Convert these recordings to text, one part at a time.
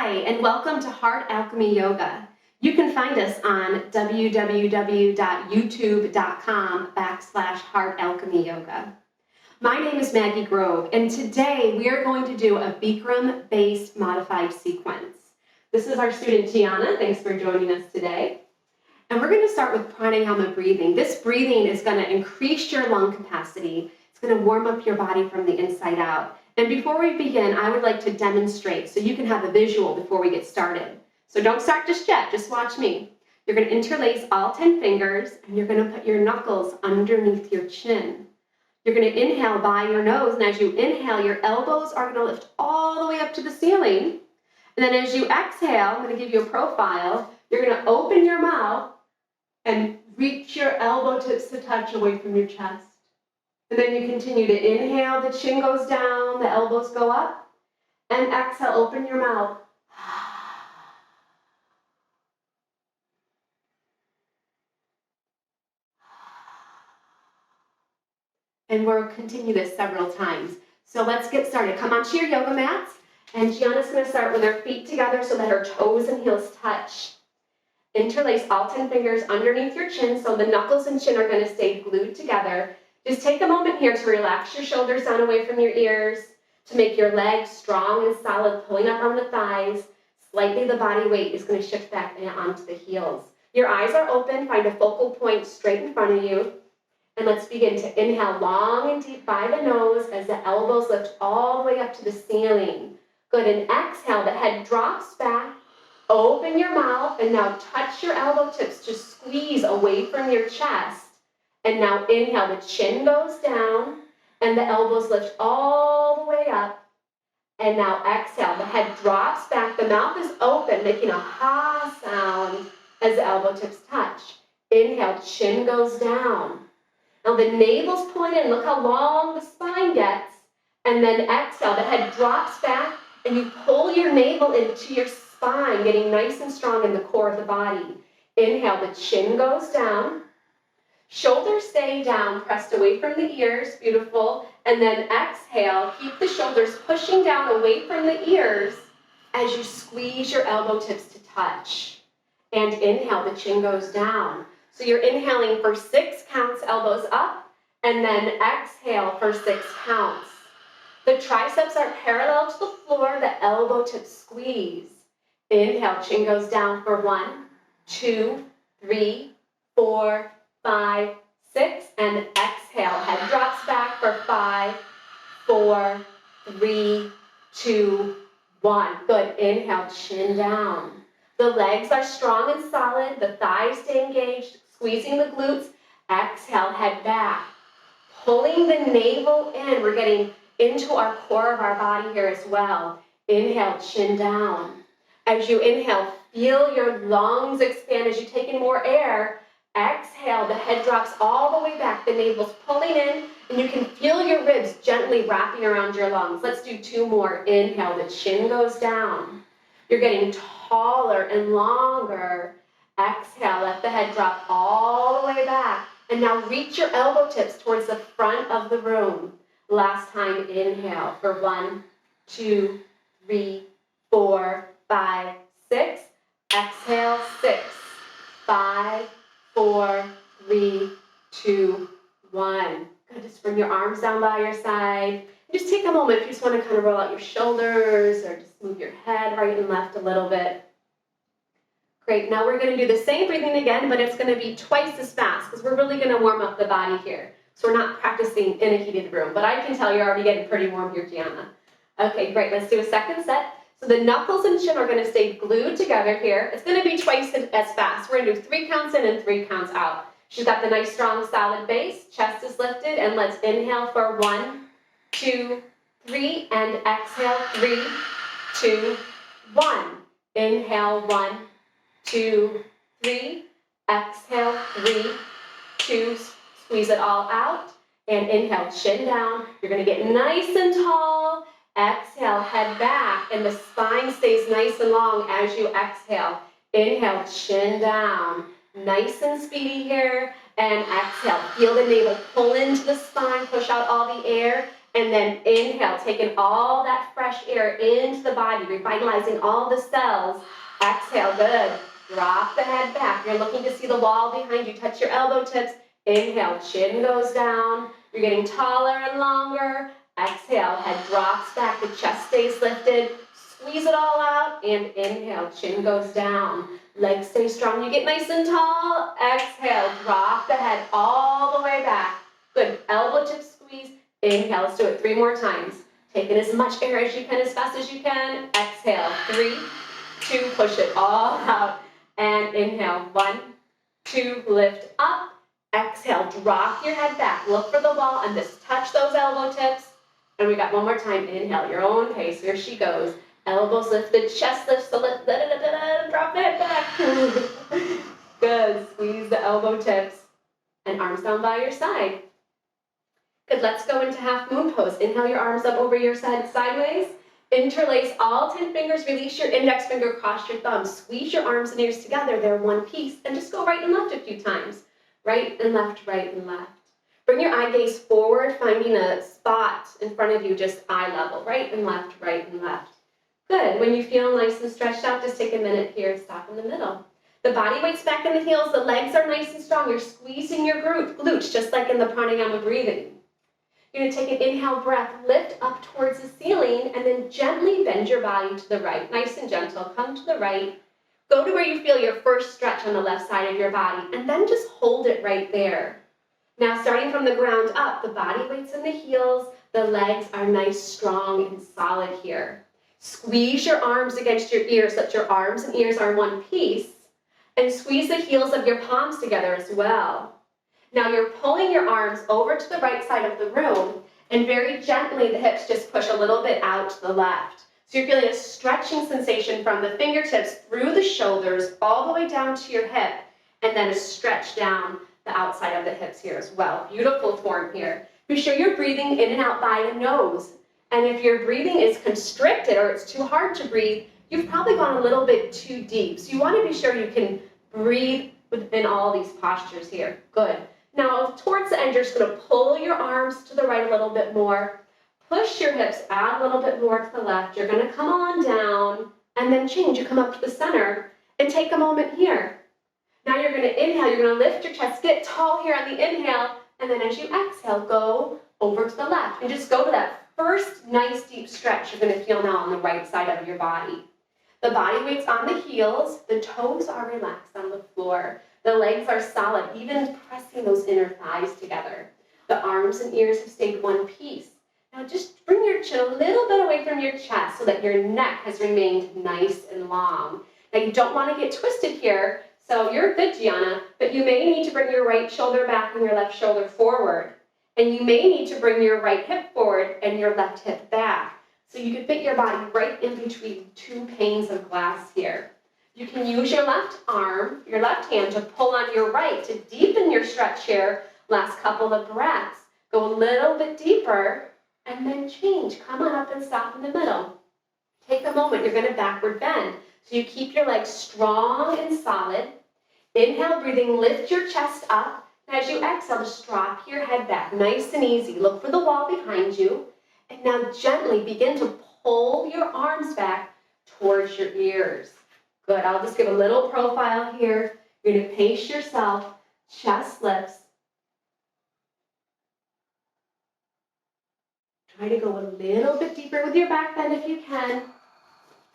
Hi, and welcome to Heart Alchemy Yoga. You can find us on www.youtube.com/Heart Alchemy Yoga. My name is Maggie Grove, and today we are going to do a Bikram-based modified sequence. This is our student Gianna. Thanks for joining us today. And we're going to start with Pranayama breathing. This breathing is going to increase your lung capacity. It's going to warm up your body from the inside out. And before we begin, I would like to demonstrate so you can have a visual before we get started. So don't start just yet, just watch me. You're going to interlace all 10 fingers and you're going to put your knuckles underneath your chin. You're going to inhale by your nose, and as you inhale, your elbows are going to lift all the way up to the ceiling. And then as you exhale, I'm going to give you a profile, you're going to open your mouth and reach your elbow tips to touch away from your chest. And then you continue to inhale, the chin goes down, the elbows go up, and exhale, open your mouth. And we'll continue this several times. So let's get started. Come onto your yoga mats, and Gianna's going to start with her feet together so that her toes and heels touch. Interlace all 10 fingers underneath your chin so the knuckles and chin are going to stay glued together. Just take a moment here to relax your shoulders down away from your ears, to make your legs strong and solid, pulling up on the thighs. Slightly the body weight is going to shift back onto the heels. Your eyes are open, find a focal point straight in front of you. And let's begin to inhale long and deep by the nose as the elbows lift all the way up to the ceiling. Good, and exhale, the head drops back. Open your mouth and now touch your elbow tips to squeeze away from your chest. And now inhale, the chin goes down and the elbows lift all the way up. And now exhale, the head drops back, the mouth is open, making a ha sound as the elbow tips touch. Inhale, chin goes down. Now the navel's pulling in, look how long the spine gets. And then exhale, the head drops back and you pull your navel into your spine, getting nice and strong in the core of the body. Inhale, the chin goes down. Shoulders stay down, pressed away from the ears, beautiful. And then exhale, keep the shoulders pushing down away from the ears as you squeeze your elbow tips to touch. And inhale, the chin goes down. So you're inhaling for 6 counts, elbows up, and then exhale for 6 counts. The triceps are parallel to the floor, the elbow tips squeeze. Inhale, chin goes down for 1, 2, 3, 4, 5, 6, and exhale. Head drops back for 5, 4, 3, 2, 1. Good. Inhale, chin down. The legs are strong and solid. The thighs stay engaged, squeezing the glutes. Exhale, head back. Pulling the navel in. We're getting into our core of our body here as well. Inhale, chin down. As you inhale, feel your lungs expand as you take in more air. Exhale, the head drops all the way back, the navel's pulling in, and you can feel your ribs gently wrapping around your lungs. Let's do 2 more. Inhale, the chin goes down. You're getting taller and longer. Exhale, let the head drop all the way back. And now reach your elbow tips towards the front of the room. Last time, inhale for 1, 2, 3, 4, 5, 6. Exhale, 6, 5, 4, 3, 2, 1. Good, just bring your arms down by your side. Just take a moment if you just want to kind of roll out your shoulders or just move your head right and left a little bit. Great, now we're going to do the same breathing again, but it's going to be twice as fast because we're really going to warm up the body here. So we're not practicing in a heated room, but I can tell you're already getting pretty warm here, Gianna. Okay, great, let's do a second set. So the knuckles and chin are going to stay glued together here. It's going to be twice as fast. We're going to do 3 counts in and 3 counts out. She's got the nice, strong, solid base. Chest is lifted, and let's inhale for 1, 2, 3, and exhale, 3, 2, 1. Inhale, 1, 2, 3. Exhale, 3, 2. Squeeze it all out. And inhale, chin down. You're going to get nice and tall. Exhale, head back, and the spine stays nice and long as you exhale. Inhale, chin down. Nice and speedy here. And exhale, feel the navel pull into the spine, push out all the air. And then inhale, taking all that fresh air into the body, revitalizing all the cells. Exhale, good. Drop the head back. You're looking to see the wall behind you. Touch your elbow tips. Inhale, chin goes down. You're getting taller and longer. Exhale, head drops back. The chest stays lifted. Squeeze it all out. And inhale, chin goes down. Legs stay strong. You get nice and tall. Exhale, drop the head all the way back. Good. Elbow tips squeeze. Inhale, let's do it 3 more times. Take in as much air as you can, as fast as you can. Exhale, 3, 2, push it all out. And inhale, 1, 2, lift up. Exhale, drop your head back. Look for the wall and just touch those elbow tips. And we got 1 more time. Inhale, your own pace. Here she goes. Elbows lifted, chest lifts, the lift, drop the head back. Good, squeeze the elbow tips. And arms down by your side. Good, let's go into half moon pose. Inhale your arms up over your side sideways. Interlace all 10 fingers, release your index finger, cross your thumbs. Squeeze your arms and ears together, they're one piece. And just go right and left a few times. Right and left, right and left. Bring your eye gaze forward, finding a spot in front of you, just eye level. Right and left, right and left. Good, when you feel nice and stretched out, just take a minute here and stop in the middle. The body weight's back in the heels, the legs are nice and strong. You're squeezing your glutes, just like in the pranayama breathing. You're going to take an inhale breath, lift up towards the ceiling, and then gently bend your body to the right. Nice and gentle. Come to the right. Go to where you feel your first stretch on the left side of your body, and then just hold it right there. Now, starting from the ground up, the body weight's in the heels. The legs are nice, strong, and solid here. Squeeze your arms against your ears so that your arms and ears are one piece, and squeeze the heels of your palms together as well. Now you're pulling your arms over to the right side of the room, and very gently the hips just push a little bit out to the left. So you're feeling a stretching sensation from the fingertips through the shoulders all the way down to your hip, and then a stretch down the outside of the hips here as well. Beautiful form here. Be sure you're breathing in and out by the nose. And if your breathing is constricted or it's too hard to breathe, you've probably gone a little bit too deep. So you want to be sure you can breathe within all these postures here. Good. Now, towards the end, you're just going to pull your arms to the right a little bit more. Push your hips out a little bit more to the left. You're going to come on down and then change. You come up to the center and take a moment here. Now you're going to inhale. You're going to lift your chest. Get tall here on the inhale. And then as you exhale, go over to the left. And just go to that first nice deep stretch you're going to feel now on the right side of your body. The body weight's on the heels. The toes are relaxed on the floor. The legs are solid, even pressing those inner thighs together. The arms and ears have stayed one piece. Now just bring your chin a little bit away from your chest so that your neck has remained nice and long. Now you don't want to get twisted here, so you're good, Gianna, but you may need to bring your right shoulder back and your left shoulder forward. And you may need to bring your right hip forward and your left hip back. So you can fit your body right in between 2 panes of glass here. You can use your left arm, your left hand to pull on your right to deepen your stretch here. Last couple of breaths. Go a little bit deeper and then change. Come on up and stop in the middle. Take a moment. You're going to backward bend. So you keep your legs strong and solid. Inhale, breathing, lift your chest up. And as you exhale, just drop your head back. Nice and easy. Look for the wall behind you. And now gently begin to pull your arms back towards your ears. Good. I'll just give a little profile here. You're going to pace yourself. Chest lifts. Try to go a little bit deeper with your back bend if you can.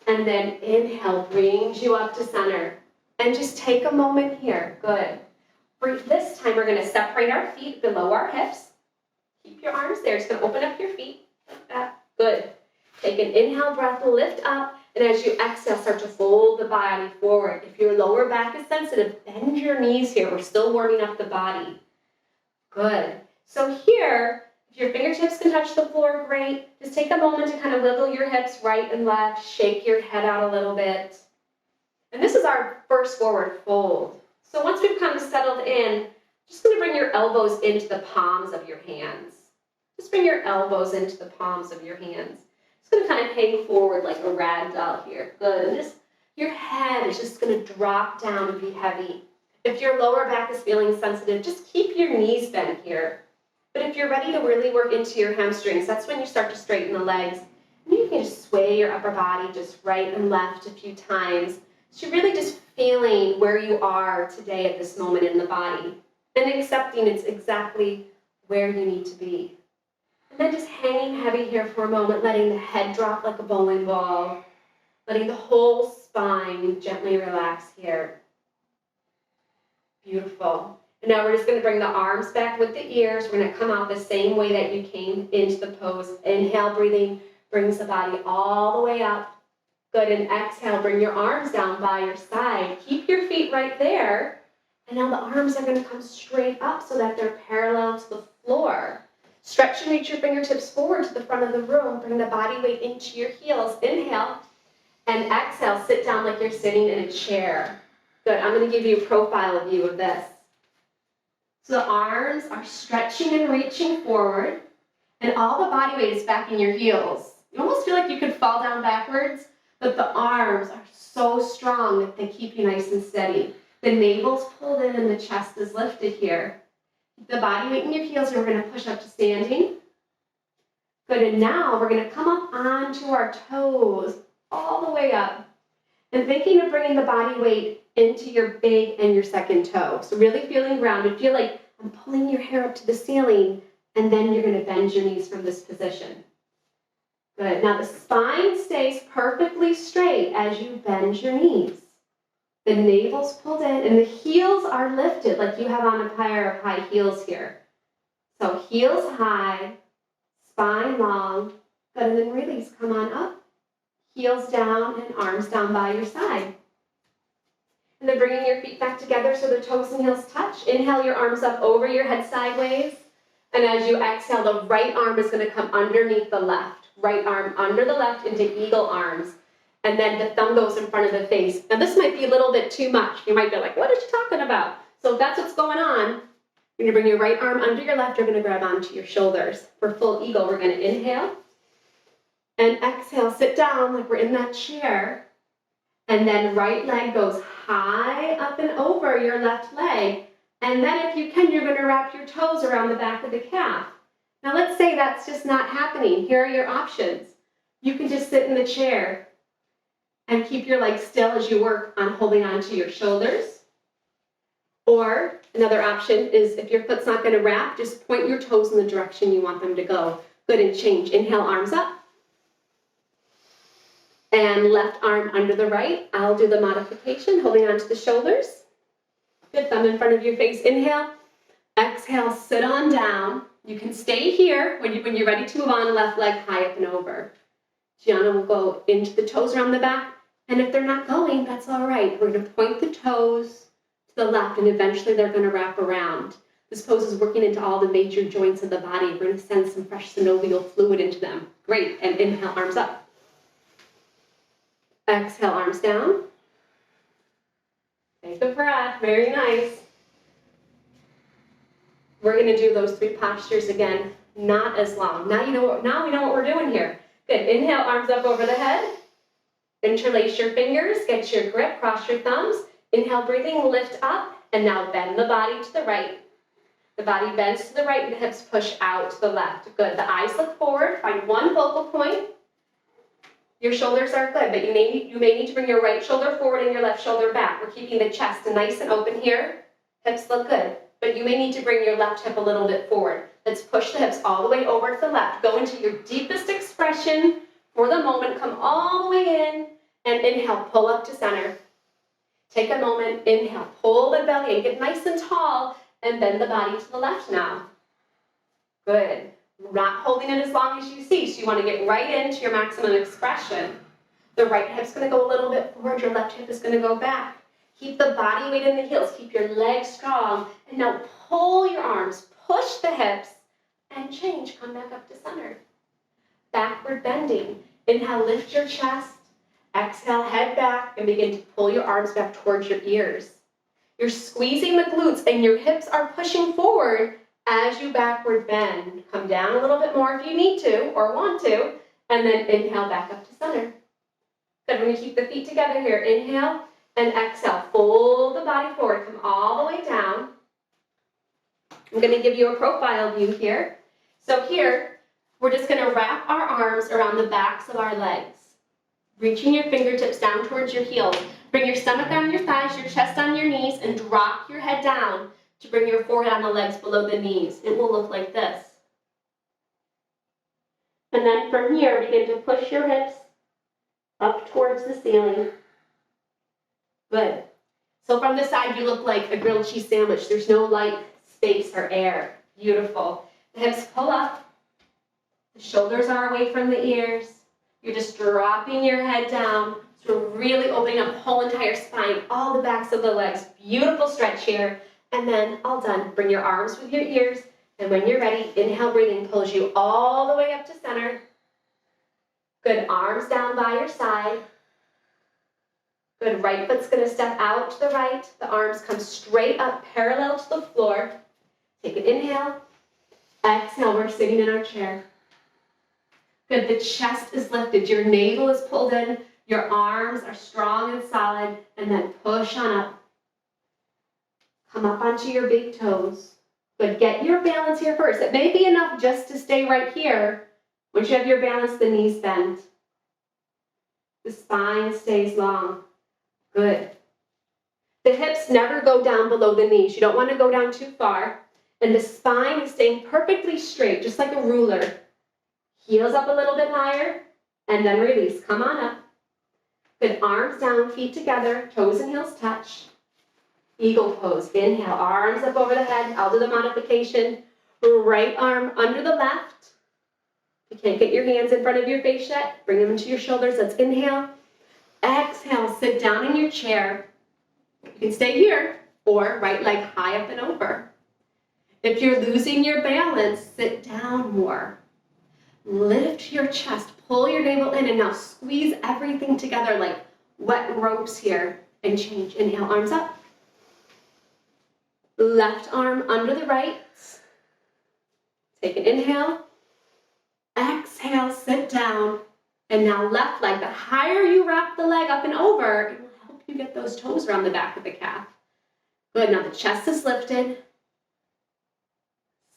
And then inhale brings you up to center. And just take a moment here. Good. For this time, we're going to separate our feet below our hips. Keep your arms there. Just going to open up your feet like that. Good. Take an inhale breath, lift up. And as you exhale, start to fold the body forward. If your lower back is sensitive, bend your knees here. We're still warming up the body. Good. So here, if your fingertips can touch the floor, great. Just take a moment to kind of wiggle your hips right and left. Shake your head out a little bit. And this is our first forward fold. So once we've kind of settled in, just going to bring your elbows into the palms of your hands. Just bring your elbows into the palms of your hands. Just going to kind of hang forward like a rag doll here. Good. And just your head is just going to drop down and be heavy. If your lower back is feeling sensitive, just keep your knees bent here. But if you're ready to really work into your hamstrings, that's when you start to straighten the legs. And you can just sway your upper body just right and left a few times. So you're really just feeling where you are today at this moment in the body and accepting it's exactly where you need to be. And then just hanging heavy here for a moment, letting the head drop like a bowling ball, letting the whole spine gently relax here. Beautiful. And now we're just going to bring the arms back with the ears. We're going to come out the same way that you came into the pose. Inhale, breathing brings the body all the way up. Good, and exhale, bring your arms down by your side. Keep your feet right there. And now the arms are going to come straight up so that they're parallel to the floor. Stretch and reach your fingertips forward to the front of the room. Bring the body weight into your heels. Inhale, and exhale, sit down like you're sitting in a chair. Good, I'm going to give you a profile view of this. So the arms are stretching and reaching forward, and all the body weight is back in your heels. You almost feel like you could fall down backwards, but the arms are so strong that they keep you nice and steady. The navel's pulled in and the chest is lifted here. Keep the body weight in your heels, and we're going to push up to standing. Good, and now we're going to come up onto our toes, all the way up. And thinking of bringing the body weight into your big and your second toe. So really feeling grounded. Feel like I'm pulling your hair up to the ceiling, and then you're going to bend your knees from this position. Good. Now the spine stays perfectly straight as you bend your knees. The navel's pulled in, and the heels are lifted like you have on a pair of high heels here. So heels high, spine long. Good, and then release. Come on up. Heels down and arms down by your side. And then bringing your feet back together so the toes and heels touch. Inhale your arms up over your head sideways. And as you exhale, the right arm is going to come underneath the left. Right arm under the left into eagle arms. And then the thumb goes in front of the face. Now this might be a little bit too much. You might be like, what is she talking about? So if that's what's going on, you're going to bring your right arm under your left. You're going to grab onto your shoulders. For full eagle, we're going to inhale. And exhale, sit down like we're in that chair. And then right leg goes high up and over your left leg. And then if you can, you're going to wrap your toes around the back of the calf. Now let's say that's just not happening. Here are your options. You can just sit in the chair and keep your legs still as you work on holding onto your shoulders. Or another option is if your foot's not going to wrap, just point your toes in the direction you want them to go. Good, and change. Inhale, arms up. And left arm under the right. I'll do the modification, holding onto the shoulders. Good, thumb in front of your face. Inhale. Exhale, sit on down. You can stay here. When you're ready to move on, left leg high up and over. Gianna will go into the toes around the back. And if they're not going, that's all right. We're going to point the toes to the left, and eventually they're going to wrap around. This pose is working into all the major joints of the body. We're going to send some fresh synovial fluid into them. Great. And inhale, arms up. Exhale, arms down. Take a breath. Very nice. We're going to do those three postures again, not as long. Now we know what we're doing here. Good. Inhale, arms up over the head. Interlace your fingers. Get your grip. Cross your thumbs. Inhale, breathing. Lift up. And now bend the body to the right. The body bends to the right. The hips push out to the left. Good. The eyes look forward. Find one focal point. Your shoulders are good, but you may need to bring your right shoulder forward and your left shoulder back. We're keeping the chest nice and open here. Hips look good, but you may need to bring your left hip a little bit forward. Let's push the hips all the way over to the left. Go into your deepest expression for the moment. Come all the way in and inhale, pull up to center. Take a moment, inhale, pull the belly in, get nice and tall, and bend the body to the left now. Good. We're not holding it as long as you see, so you want to get right into your maximum expression. The right hip's going to go a little bit forward, your left hip is going to go back. Keep the body weight in the heels, keep your legs strong, and now pull your arms, push the hips, and change. Come back up to center. Backward bending. Inhale, lift your chest. Exhale, head back, and begin to pull your arms back towards your ears. You're squeezing the glutes, and your hips are pushing forward as you backward bend. Come down a little bit more if you need to or want to, and then inhale back up to center. Good, we're going to keep the feet together here. Inhale and exhale. Fold the body forward. Come all the way down. I'm going to give you a profile view here. So here, we're just going to wrap our arms around the backs of our legs, reaching your fingertips down towards your heels. Bring your stomach on your thighs, your chest on your knees, and drop your head down to bring your forehead on the legs below the knees. It will look like this. And then from here, begin to push your hips up towards the ceiling. Good. So from the side, you look like a grilled cheese sandwich. There's no light, space, or air. Beautiful. The hips pull up. The shoulders are away from the ears. You're just dropping your head down. So we're really opening up the whole entire spine, all the backs of the legs. Beautiful stretch here. And then, all done. Bring your arms with your ears. And when you're ready, inhale, breathing pulls you all the way up to center. Good, arms down by your side. Good, right foot's going to step out to the right. The arms come straight up, parallel to the floor. Take an inhale. Exhale, we're sitting in our chair. Good, the chest is lifted. Your navel is pulled in. Your arms are strong and solid. And then push on up. Come up onto your big toes. But get your balance here first. It may be enough just to stay right here. Once you have your balance, the knees bend. The spine stays long. Good. The hips never go down below the knees. You don't want to go down too far. And the spine is staying perfectly straight, just like a ruler. Heels up a little bit higher, and then release. Come on up. Good, arms down, feet together, toes and heels touch. Eagle pose. Inhale, arms up over the head. I'll do the modification. Right arm under the left. If you can't get your hands in front of your face yet, bring them into your shoulders. Let's inhale. Exhale, sit down in your chair. You can stay here, or right leg high up and over. If you're losing your balance, sit down more. Lift your chest, pull your navel in, and now squeeze everything together like wet ropes here, and change. Inhale, arms up. Left arm under the right. Take an inhale. Exhale, sit down. And now left leg. The higher you wrap the leg up and over, it will help you get those toes around the back of the calf. Good, now the chest is lifted.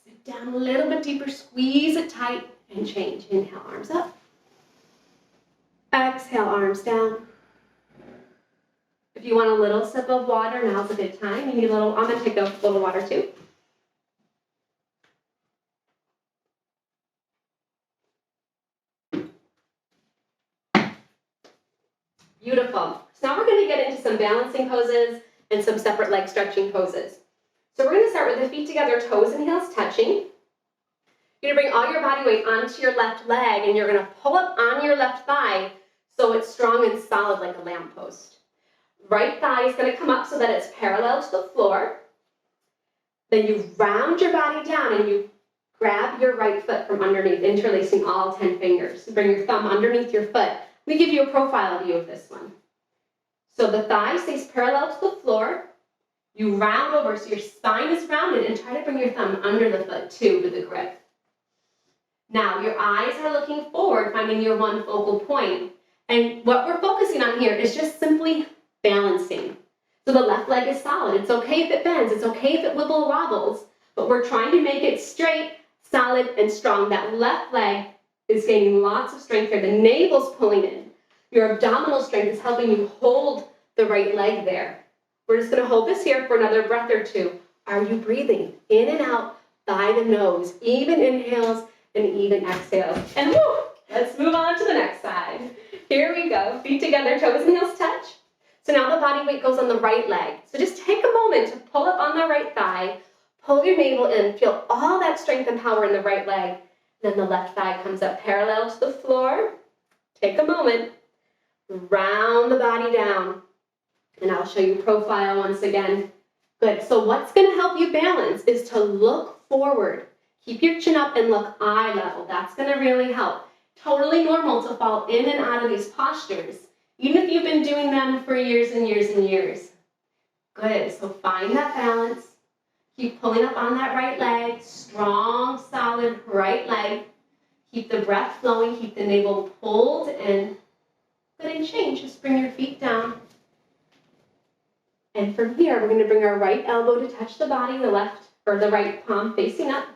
Sit down a little bit deeper, squeeze it tight, and change. Inhale, arms up. Exhale, arms down. If you want a little sip of water, now's a good time. You need a little, I'm going to take a little water too. Beautiful. So now we're going to get into some balancing poses and some separate leg stretching poses. So we're going to start with the feet together, toes and heels touching. You're going to bring all your body weight onto your left leg, and you're going to pull up on your left thigh so it's strong and solid like a lamppost. Right thigh is going to come up so that it's parallel to the floor. Then you round your body down and you grab your right foot from underneath, interlacing all 10 fingers. Bring your thumb underneath your foot. Let me give you a profile view of this one. So the thigh stays parallel to the floor. You round over so your spine is rounded, and try to bring your thumb under the foot too with a grip. Now your eyes are looking forward, finding your one focal point. And what we're focusing on here is just simply balancing. So the left leg is solid. It's okay if it bends. It's okay if it wibble wobbles. But we're trying to make it straight, solid, and strong. That left leg is gaining lots of strength here. The navel's pulling in. Your abdominal strength is helping you hold the right leg there. We're just going to hold this here for another breath or two. Are you breathing in and out by the nose? Even inhales and even exhales. And woo, let's move on to the next side. Here we go. Feet together, toes and heels touch. So now the body weight goes on the right leg. So just take a moment to pull up on the right thigh, pull your navel in, feel all that strength and power in the right leg. Then the left thigh comes up parallel to the floor. Take a moment, round the body down, and I'll show you profile once again. Good, so what's gonna help you balance is to look forward. Keep your chin up and look eye level. That's gonna really help. Totally normal to fall in and out of these postures, even if you've been doing them for years and years and years. Good, so find that balance. Keep pulling up on that right leg, strong, solid right leg. Keep the breath flowing, keep the navel pulled in. Good, and change, just bring your feet down. And from here, we're gonna bring our right elbow to touch the body, the left or the right palm facing up.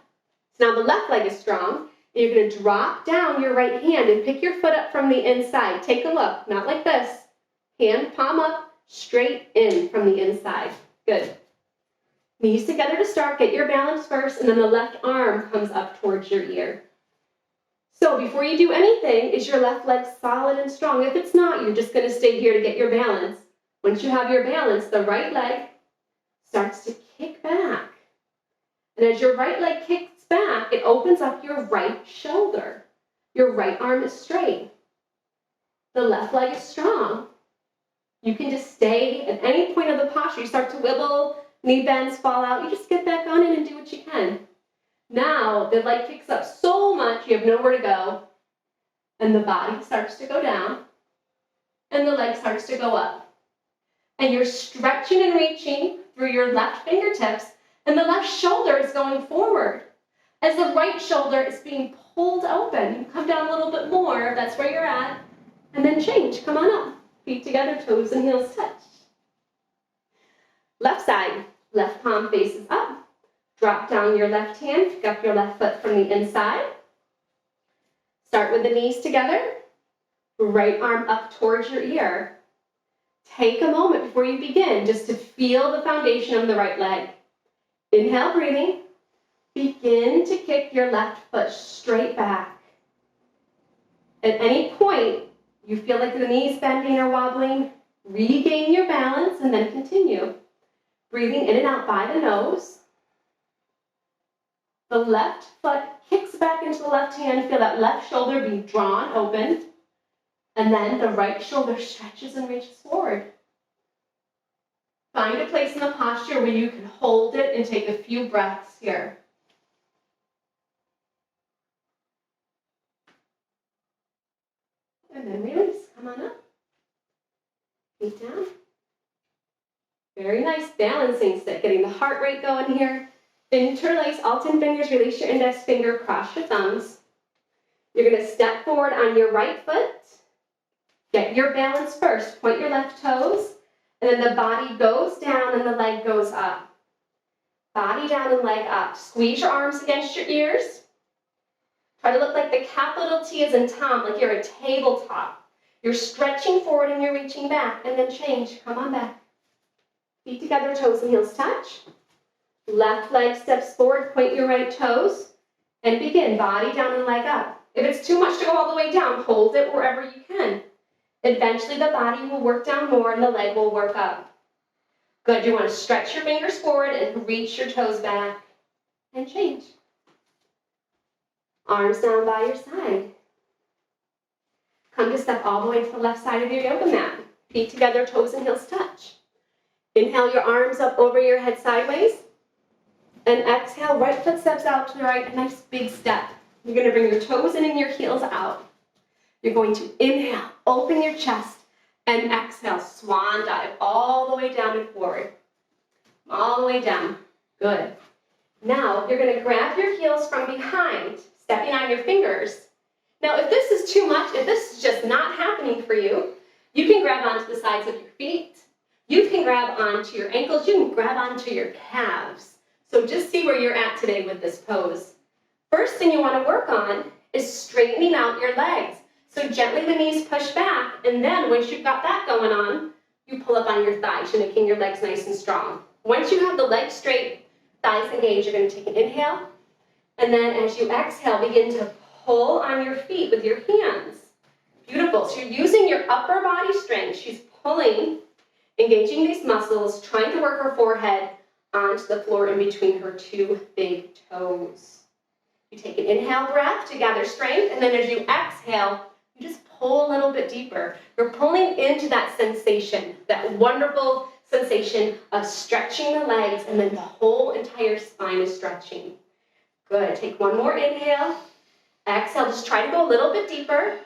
So now the left leg is strong. And you're going to drop down your right hand and pick your foot up from the inside. Take a look, not like this. Hand, palm up, straight in from the inside. Good. Knees together to start. Get your balance first, and then the left arm comes up towards your ear. So before you do anything, is your left leg solid and strong? If it's not, you're just going to stay here to get your balance. Once you have your balance, the right leg starts to kick back. And as your right leg kicks back, it opens up your right shoulder. Your right arm is straight. The left leg is strong. You can just stay at any point of the posture. You start to wibble, knee bends, fall out. You just get back on in and do what you can. Now, the leg kicks up so much, you have nowhere to go. And the body starts to go down. And the leg starts to go up. And you're stretching and reaching through your left fingertips. And the left shoulder is going forward. As the right shoulder is being pulled open. You come down a little bit more. That's where you're at. And then change. Come on up. Feet together, toes and heels touch. Left side. Left palm faces up. Drop down your left hand. Pick up your left foot from the inside. Start with the knees together. Right arm up towards your ear. Take a moment before you begin just to feel the foundation of the right leg. Inhale, breathing. Begin to kick your left foot straight back. At any point you feel like the knees bending or wobbling, regain your balance and then continue. Breathing in and out by the nose. The left foot kicks back into the left hand. Feel that left shoulder be drawn open. And then the right shoulder stretches and reaches forward. Find a place in the posture where you can hold it and take a few breaths here. And then release. Come on up. Feet down. Very nice balancing sit. Getting the heart rate going here. Interlace all 10 fingers. Release your index finger. Cross your thumbs. You're going to step forward on your right foot. Get your balance first. Point your left toes. And then the body goes down and the leg goes up. Body down and leg up. Squeeze your arms against your ears. Try to look like the capital T is in Tom, like you're a tabletop. You're stretching forward and you're reaching back, and then change. Come on back. Feet together, toes and heels touch. Left leg steps forward, point your right toes, and begin. Body down and leg up. If it's too much to go all the way down, hold it wherever you can. Eventually the body will work down more and the leg will work up. Good. You want to stretch your fingers forward and reach your toes back, and change. Arms down by your side. Come to step all the way to the left side of your yoga mat. Feet together, toes and heels touch. Inhale your arms up over your head sideways. And exhale, right foot steps out to the right, a nice big step. You're going to bring your toes in and your heels out. You're going to inhale, open your chest, and exhale, swan dive all the way down and forward. All the way down. Good. Now, you're going to grab your heels from behind, stepping on your fingers. Now, if this is too much, if this is just not happening for you, you can grab onto the sides of your feet. You can grab onto your ankles. You can grab onto your calves. So just see where you're at today with this pose. First thing you want to work on is straightening out your legs. So gently the knees push back, and then once you've got that going on, you pull up on your thighs. You're making your legs nice and strong. Once you have the legs straight, thighs engaged, you're going to take an inhale, and then as you exhale, begin to pull on your feet with your hands. Beautiful. So you're using your upper body strength. She's pulling, engaging these muscles, trying to work her forehead onto the floor in between her two big toes. You take an inhale breath to gather strength, and then as you exhale, you just pull a little bit deeper. You're pulling into that sensation, that wonderful sensation of stretching the legs, and then the whole entire spine is stretching. Good. Take one more inhale. Exhale. Just try to go a little bit deeper.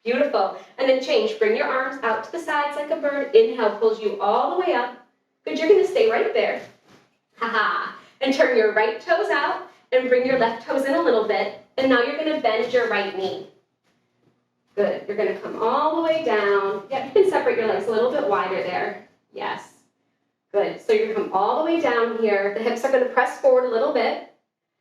Beautiful. And then change. Bring your arms out to the sides like a bird. Inhale pulls you all the way up. Good. You're going to stay right there. Ha-ha. And turn your right toes out and bring your left toes in a little bit. And now you're going to bend your right knee. Good. You're going to come all the way down. Yep, you can separate your legs a little bit wider there. Yes. Good. So you're going to come all the way down here. The hips are going to press forward a little bit.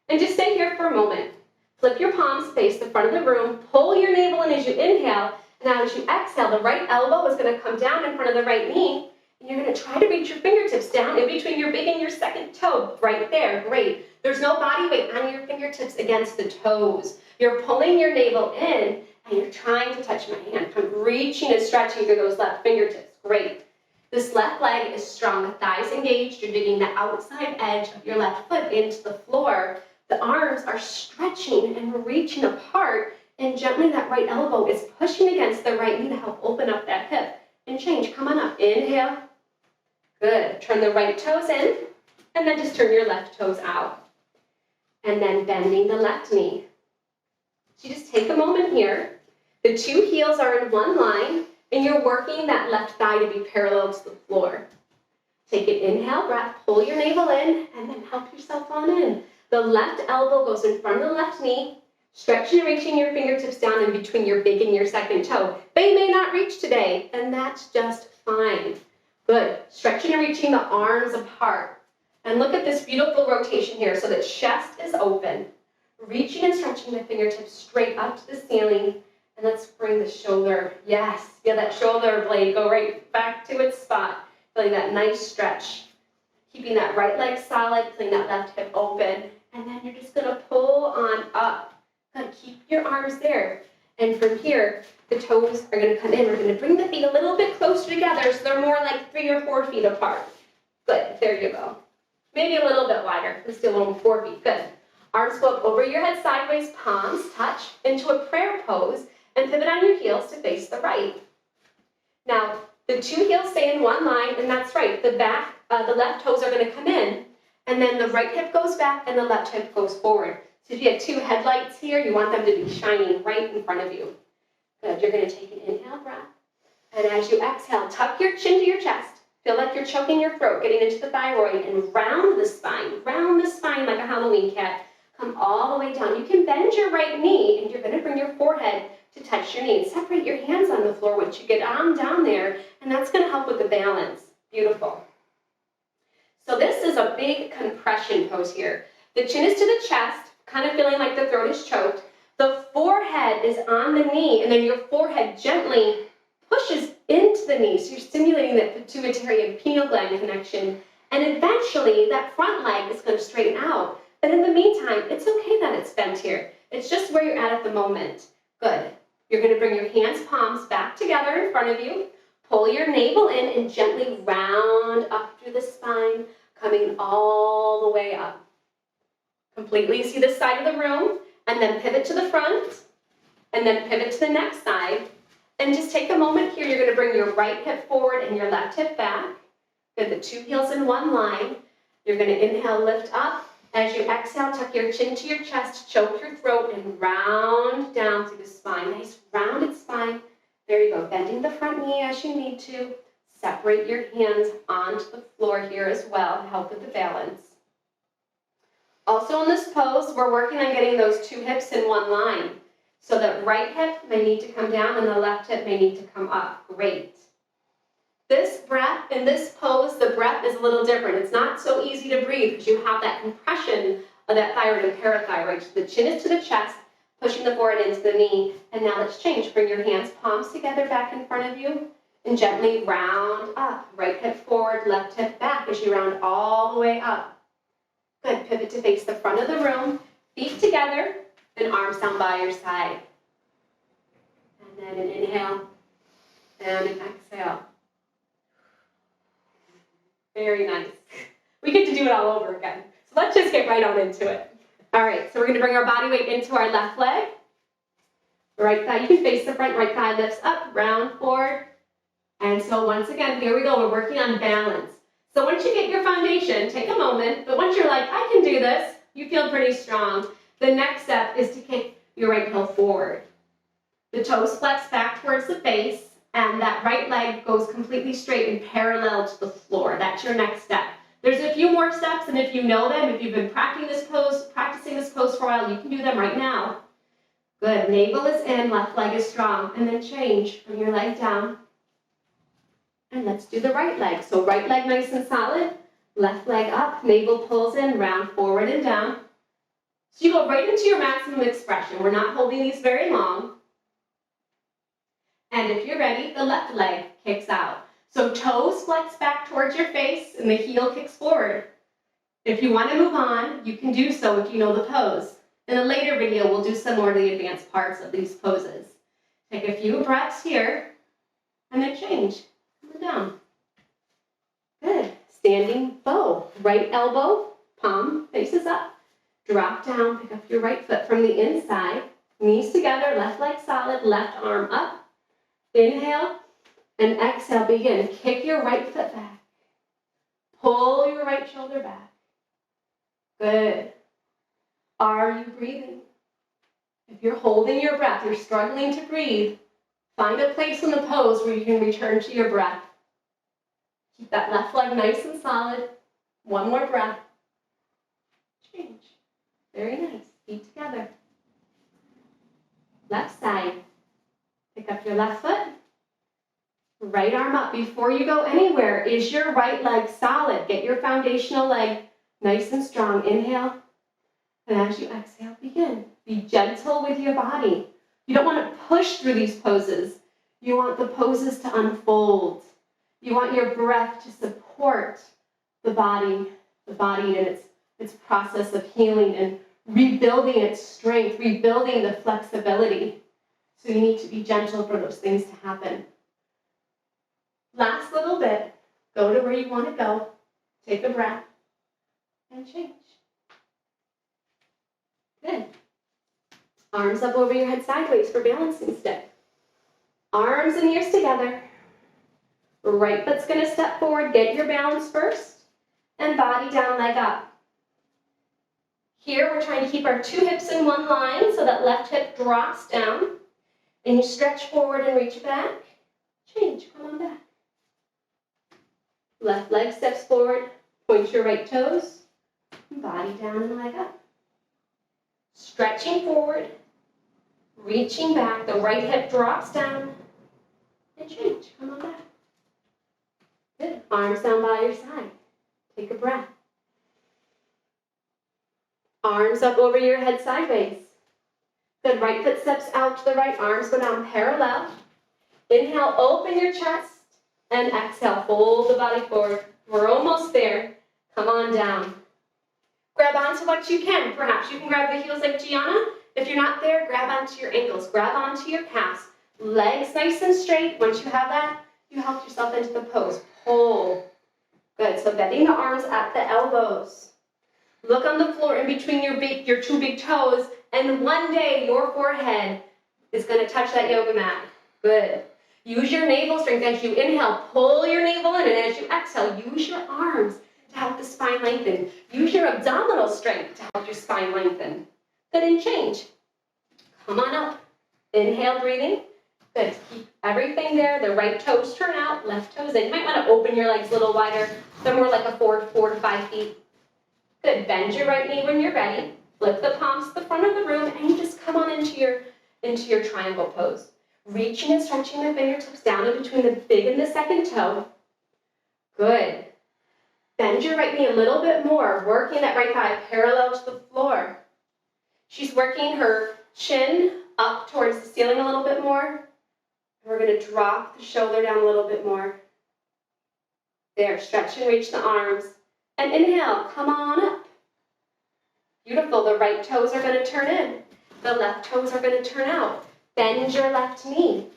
And just stay here for a moment. Flip your palms, face the front of the room. Pull your navel in as you inhale. And now as you exhale, the right elbow is going to come down in front of the right knee. And you're going to try to reach your fingertips down in between your big and your second toe. Right there. Great. There's no body weight on your fingertips against the toes. You're pulling your navel in, and you're trying to touch my hand. I'm reaching and stretching through those left fingertips. Great. This left leg is strong. The thighs engaged. You're digging the outside edge of your left foot into the floor. The arms are stretching and reaching apart, and gently that right elbow is pushing against the right knee to help open up that hip. And change. Come on up. Inhale. Good. Turn the right toes in, and then just turn your left toes out. And then bending the left knee. So you just take a moment here. The two heels are in one line, and you're working that left thigh to be parallel to the floor. Take an inhale breath, pull your navel in, and then help yourself on in. The left elbow goes in front of the left knee, stretching and reaching your fingertips down in between your big and your second toe. They may not reach today, and that's just fine. Good. Stretching and reaching the arms apart. And look at this beautiful rotation here. So the chest is open. Reaching and stretching the fingertips straight up to the ceiling. And let's bring the shoulder. Yes. Feel that shoulder blade go right back to its spot. Feeling that nice stretch. Keeping that right leg solid. Feeling that left hip open. And then you're just going to pull on up. Good. Keep your arms there. And from here, the toes are going to come in. We're going to bring the feet a little bit closer together so they're more like 3 or 4 feet apart. Good. There you go. Maybe a little bit wider. Let's do a little 4 feet. Good. Arms go up over your head sideways, palms touch into a prayer pose, and pivot on your heels to face the right. Now, the two heels stay in one line, and that's right. The left toes are going to come in, and then the right hip goes back, and the left hip goes forward. So if you have 2 headlights here, you want them to be shining right in front of you. Good. You're going to take an inhale breath, and as you exhale, tuck your chin to your chest. Feel like you're choking your throat, getting into the thyroid, and round the spine like a Halloween cat. Come all the way down. You can bend your right knee, and you're going to bring your forehead to touch your knee. Separate your hands on the floor once you get on down there, and that's going to help with the balance. Beautiful. So this is a big compression pose here. The chin is to the chest, kind of feeling like the throat is choked. The forehead is on the knee, and then your forehead gently pushes into the knee, so you're stimulating that pituitary and pineal gland connection, and eventually that front leg is going to straighten out. But in the meantime, it's okay that it's bent here. It's just where you're at the moment. Good. You're going to bring your hands, palms back together in front of you. Pull your navel in and gently round up through the spine, coming all the way up. Completely see this side of the room, and then pivot to the front, and then pivot to the next side. And just take a moment here. You're going to bring your right hip forward and your left hip back. Good. The two heels in one line. You're going to inhale, lift up. As you exhale, tuck your chin to your chest, choke your throat, and round down through the spine. Nice rounded spine. There you go. Bending the front knee as you need to. Separate your hands onto the floor here as well to help with the balance. Also in this pose, we're working on getting those 2 hips in one line. So the right hip may need to come down and the left hip may need to come up. Great. This breath, in this pose, the breath is a little different. It's not so easy to breathe because you have that compression of that thyroid and parathyroid. So the chin is to the chest, pushing the forehead into the knee. And now let's change. Bring your hands, palms together back in front of you, and gently round up. Right hip forward, left hip back as you round all the way up. Good. Pivot to face the front of the room. Feet together. And arms down by your side. And then an inhale and an exhale. Very nice. We get to do it all over again. So let's just get right on into it. All right, so we're going to bring our body weight into our left leg. Right thigh, you can face the front, right thigh lifts up, round forward. And so once again, here we go. We're working on balance. So once you get your foundation, take a moment. But once you're like, I can do this, you feel pretty strong. The next step is to kick your right heel forward. The toes flex back towards the face, and that right leg goes completely straight and parallel to the floor. That's your next step. There's a few more steps, and if you know them, if you've been practicing this pose for a while, you can do them right now. Good. Navel is in, left leg is strong, and then change. Bring your leg down. And let's do the right leg. So right leg nice and solid, left leg up, navel pulls in, round forward and down. So you go right into your maximum expression. We're not holding these very long. And if you're ready, the left leg kicks out. So toes flex back towards your face and the heel kicks forward. If you want to move on, you can do so if you know the pose. In a later video, we'll do some more of the advanced parts of these poses. Take a few breaths here and then change. Come down. Good. Standing bow. Right elbow, palm faces up. Drop down, pick up your right foot from the inside. Knees together, left leg solid, left arm up. Inhale and exhale, begin. Kick your right foot back. Pull your right shoulder back. Good. Are you breathing? If you're holding your breath, you're struggling to breathe, find a place in the pose where you can return to your breath. Keep that left leg nice and solid. One more breath. Change. Very nice. Feet together. Left side. Pick up your left foot. Right arm up. Before you go anywhere, is your right leg solid? Get your foundational leg nice and strong. Inhale. And as you exhale, begin. Be gentle with your body. You don't want to push through these poses. You want the poses to unfold. You want your breath to support the body in its process of healing and rebuilding its strength, rebuilding the flexibility. So you need to be gentle for those things to happen. Last little bit, go to where you want to go, take a breath, and change. Good. Arms up over your head sideways for balancing stick. Arms and ears together. Right foot's going to step forward, get your balance first, and body down, leg up. Here we're trying to keep our two hips in one line so that left hip drops down. And you stretch forward and reach back. Change, come on back. Left leg steps forward, point your right toes, body down and leg up. Stretching forward, reaching back, the right hip drops down, and change, come on back. Good, arms down by your side. Take a breath. Arms up over your head sideways. Good, right foot steps out to the right, arms go down parallel. Inhale, open your chest, and exhale, fold the body forward. We're almost there. Come on down. Grab onto what you can. Perhaps you can grab the heels like Gianna. If you're not there, grab onto your ankles. Grab onto your calves. Legs nice and straight. Once you have that, you help yourself into the pose. Pull. Good. So bending the arms at the elbows. Look on the floor in between your two big toes, and one day your forehead is going to touch that yoga mat. Good. Use your navel strength as you inhale. Pull your navel in, and as you exhale, use your arms to help the spine lengthen. Use your abdominal strength to help your spine lengthen. Good, and change. Come on up. Inhale, breathing. Good. Keep everything there. The right toes turn out, left toes in. You might want to open your legs a little wider. They're more like a 4 to 5 feet. Good. Bend your right knee when you're ready. Flip the palms to the front of the room, and you just come on into your triangle pose. Reaching and stretching the fingertips down in between the big and the second toe. Good. Bend your right knee a little bit more, working that right thigh parallel to the floor. She's working her chin up towards the ceiling a little bit more. We're going to drop the shoulder down a little bit more. There, stretch and reach the arms. And inhale, come on up. Beautiful. The right toes are going to turn in. The left toes are going to turn out. Bend your left knee.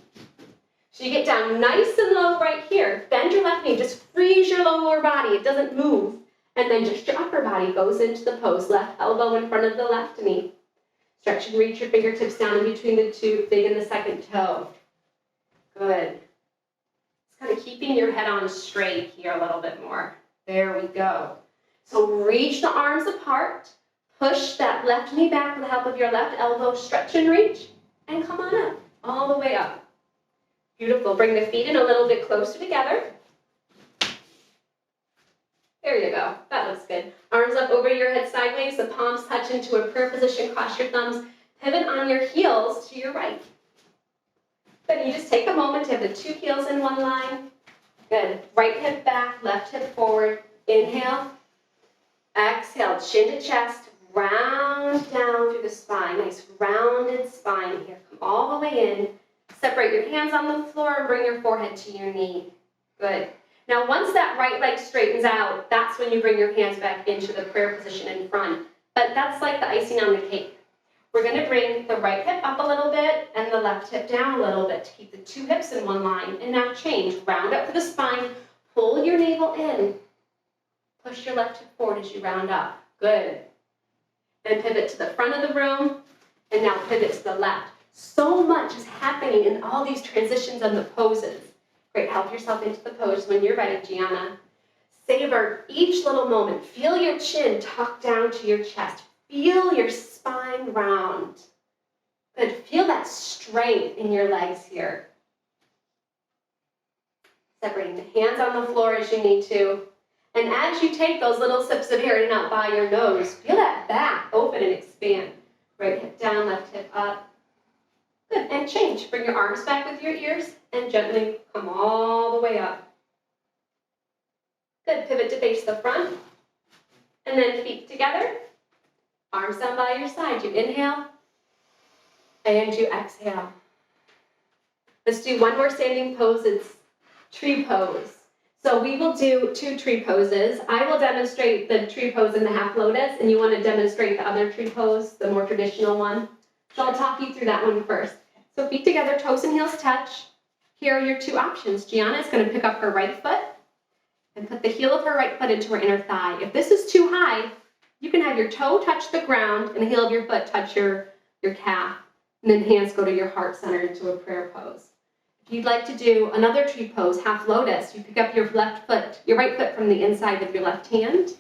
So you get down nice and low right here. Bend your left knee. Just freeze your lower body. It doesn't move. And then just your upper body goes into the pose. Left elbow in front of the left knee. Stretch and reach your fingertips down in between the two, big and the second toe. Good. It's kind of keeping your head on straight here a little bit more. There we go. So reach the arms apart. Push that left knee back with the help of your left elbow. Stretch and reach. And come on up. All the way up. Beautiful. Bring the feet in a little bit closer together. There you go. That looks good. Arms up over your head sideways. The palms touch into a prayer position. Cross your thumbs. Pivot on your heels to your right. Then you just take a moment to have the two heels in one line. Good. Right hip back, left hip forward. Inhale. Exhale, chin to chest, round down through the spine. Nice rounded spine here. Come all the way in. Separate your hands on the floor and bring your forehead to your knee. Good. Now once that right leg straightens out, that's when you bring your hands back into the prayer position in front. But that's like the icing on the cake. We're going to bring the right hip up a little bit and the left hip down a little bit to keep the two hips in one line. And now change. Round up to the spine. Pull your navel in. Push your left hip forward as you round up. Good. Then pivot to the front of the room. And now pivot to the left. So much is happening in all these transitions and the poses. Great. Help yourself into the pose when you're ready, Gianna. Savor each little moment. Feel your chin tuck down to your chest. Feel your spine round. Good. Feel that strength in your legs here. Separating the hands on the floor as you need to. And as you take those little sips of air in and out by your nose, feel that back open and expand. Right hip down, left hip up. Good, and change. Bring your arms back with your ears and gently come all the way up. Good, pivot to face the front. And then feet together. Arms down by your side. You inhale and you exhale. Let's do one more standing pose. It's tree pose. So we will do 2 tree poses. I will demonstrate the tree pose in the half lotus, and you want to demonstrate the other tree pose, the more traditional one. So I'll talk you through that one first. So feet together, toes and heels touch. Here are your 2 options. Gianna is going to pick up her right foot and put the heel of her right foot into her inner thigh. If this is too high, you can have your toe touch the ground and the heel of your foot touch your calf. And then hands go to your heart center into a prayer pose. If you'd like to do another tree pose, half lotus, you pick up your right foot from the inside with your left hand,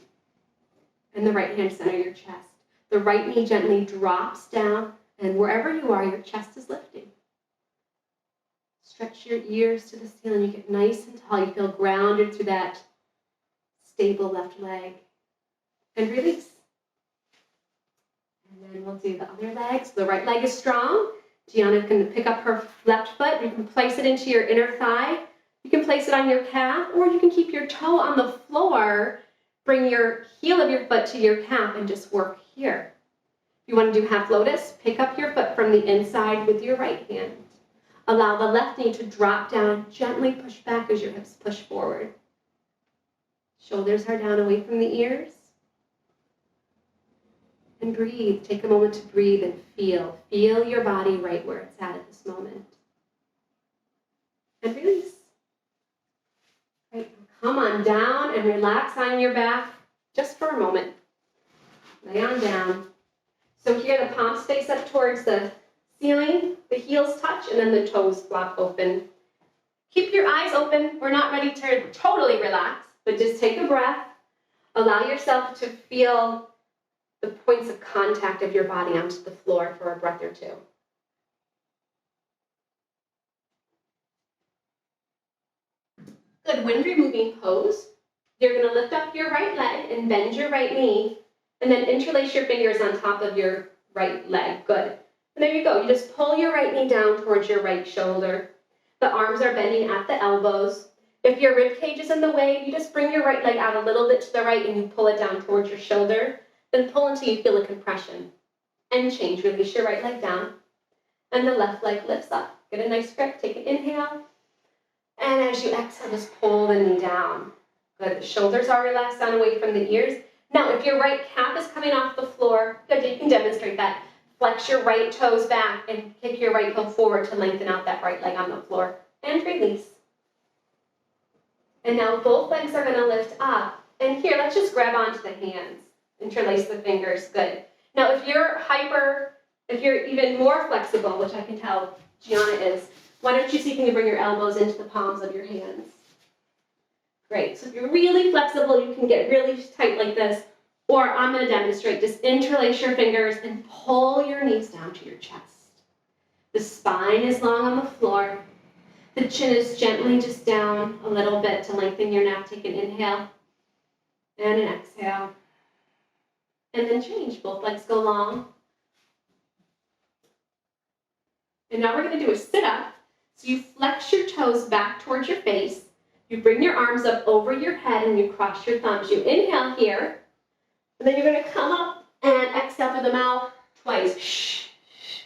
and the right hand center your chest. The right knee gently drops down, and wherever you are, your chest is lifting. Stretch your ears to the ceiling. You get nice and tall. You feel grounded through that stable left leg. And release. And then we'll do the other leg. So the right leg is strong. Gianna can pick up her left foot. You can place it into your inner thigh. You can place it on your calf, or you can keep your toe on the floor. Bring your heel of your foot to your calf and just work here. If you want to do half lotus, pick up your foot from the inside with your right hand. Allow the left knee to drop down. Gently push back as your hips push forward. Shoulders are down away from the ears. And breathe. Take a moment to breathe and feel. Feel your body right where it's at this moment. And release. Right. Come on down and relax on your back just for a moment. Lay on down. So here the palms face up towards the ceiling, the heels touch, and then the toes flop open. Keep your eyes open. We're not ready to totally relax, but just take a breath. Allow yourself to feel the points of contact of your body onto the floor for a breath or 2. Good, wind removing pose. You're going to lift up your right leg and bend your right knee, and then interlace your fingers on top of your right leg. Good. And there you go. You just pull your right knee down towards your right shoulder. The arms are bending at the elbows. If your rib cage is in the way, you just bring your right leg out a little bit to the right and you pull it down towards your shoulder. Then pull until you feel a compression. And change. Release your right leg down. And the left leg lifts up. Get a nice grip. Take an inhale. And as you exhale, just pull the knee down. Good. The shoulders are relaxed down away from the ears. Now, if your right calf is coming off the floor, good, you can demonstrate that. Flex your right toes back and kick your right heel forward to lengthen out that right leg on the floor. And release. And now both legs are going to lift up. And here, let's just grab onto the hands. Interlace the fingers. Good. Now, if you're even more flexible, which I can tell Gianna is, why don't you see if you can bring your elbows into the palms of your hands? Great. So if you're really flexible, you can get really tight like this. Or I'm going to demonstrate. Just interlace your fingers and pull your knees down to your chest. The spine is long on the floor. The chin is gently just down a little bit to lengthen your neck. Take an inhale and an exhale. And then change. Both legs go long. And now we're going to do a sit-up. So you flex your toes back towards your face. You bring your arms up over your head and you cross your thumbs. You inhale here, and then you're going to come up and exhale through the mouth twice. Shh,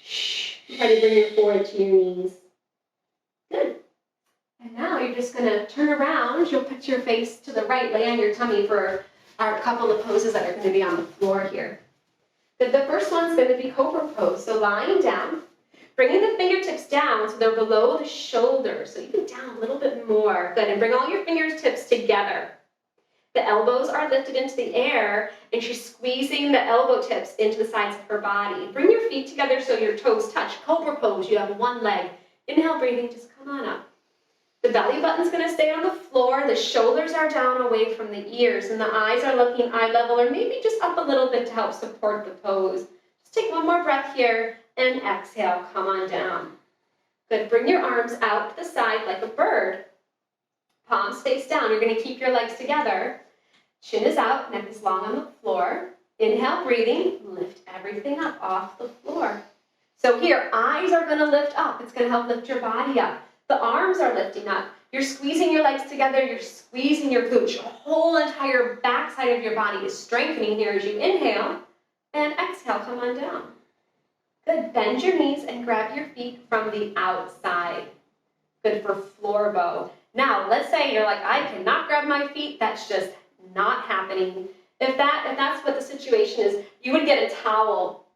shh. Try to bring your forehead to your knees. Good. And now you're just going to turn around. You'll put your face to the right, lay on your tummy for our couple of poses that are going to be on the floor here. The first one's going to be cobra pose. So lying down, bringing the fingertips down so they're below the shoulders. So even down a little bit more. Good. And bring all your fingertips together. The elbows are lifted into the air, and she's squeezing the elbow tips into the sides of her body. Bring your feet together so your toes touch. Cobra pose. You have one leg. Inhale, breathing. Just come on up. The belly button's going to stay on the floor. The shoulders are down away from the ears, and the eyes are looking eye level or maybe just up a little bit to help support the pose. Just take one more breath here and exhale. Come on down. Good. Bring your arms out to the side like a bird. Palms face down. You're going to keep your legs together. Chin is out. Neck is long on the floor. Inhale, breathing. Lift everything up off the floor. So here, eyes are going to lift up. It's going to help lift your body up. The arms are lifting up. You're squeezing your legs together. You're squeezing your glutes. Your whole entire backside of your body is strengthening here as you inhale. And exhale, come on down. Good. Bend your knees and grab your feet from the outside. Good for floor bow. Now, let's say you're like, I cannot grab my feet. That's just not happening. If that's what the situation is, you would get a towel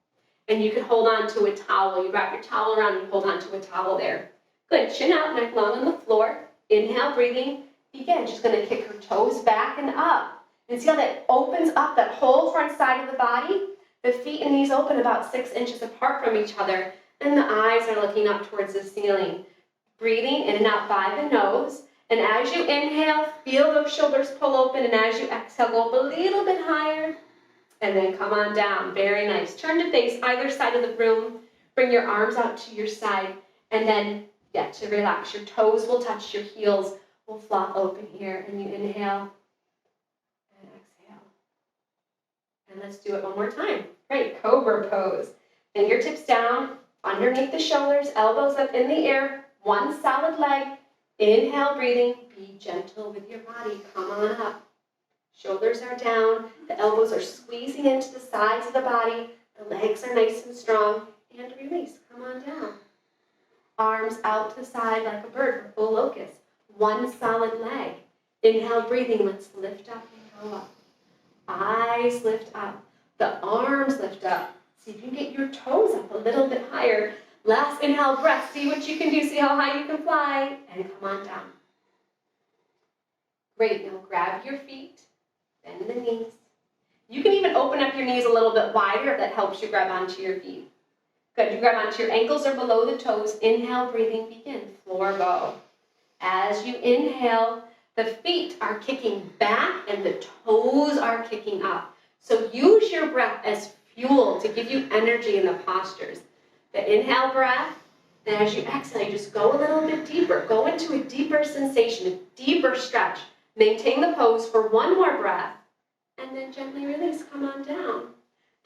and you could hold on to a towel. You wrap your towel around and hold on to a towel there. Good. Chin out, neck long on the floor. Inhale, breathing. Begin. Just going to kick her toes back and up. And see how that opens up that whole front side of the body? The feet and knees open about 6 inches apart from each other. And the eyes are looking up towards the ceiling. Breathing in and out by the nose. And as you inhale, feel those shoulders pull open. And as you exhale, go up a little bit higher. And then come on down. Very nice. Turn to face either side of the room. Bring your arms out to your side. And then to relax. Your toes will touch, your heels will flop open here. And you inhale and exhale. And let's do it one more time. Great. Cobra pose. Fingertips down, underneath the shoulders, elbows up in the air. One solid leg. Inhale, breathing. Be gentle with your body. Come on up. Shoulders are down. The elbows are squeezing into the sides of the body. The legs are nice and strong. And release. Come on down. Arms out to the side like a bird for full locust. One solid leg. Inhale, breathing. Let's lift up and go up. Eyes lift up. The arms lift up. See if you can get your toes up a little bit higher. Last inhale, breath. See what you can do. See how high you can fly. And come on down. Great. Now grab your feet. Bend the knees. You can even open up your knees a little bit wider if that helps you grab onto your feet. Good. You grab onto your ankles or below the toes. Inhale, breathing, begin. Floor bow. As you inhale, the feet are kicking back and the toes are kicking up. So use your breath as fuel to give you energy in the postures. The inhale breath, and as you exhale, you just go a little bit deeper. Go into a deeper sensation, a deeper stretch. Maintain the pose for one more breath, and then gently release. Come on down.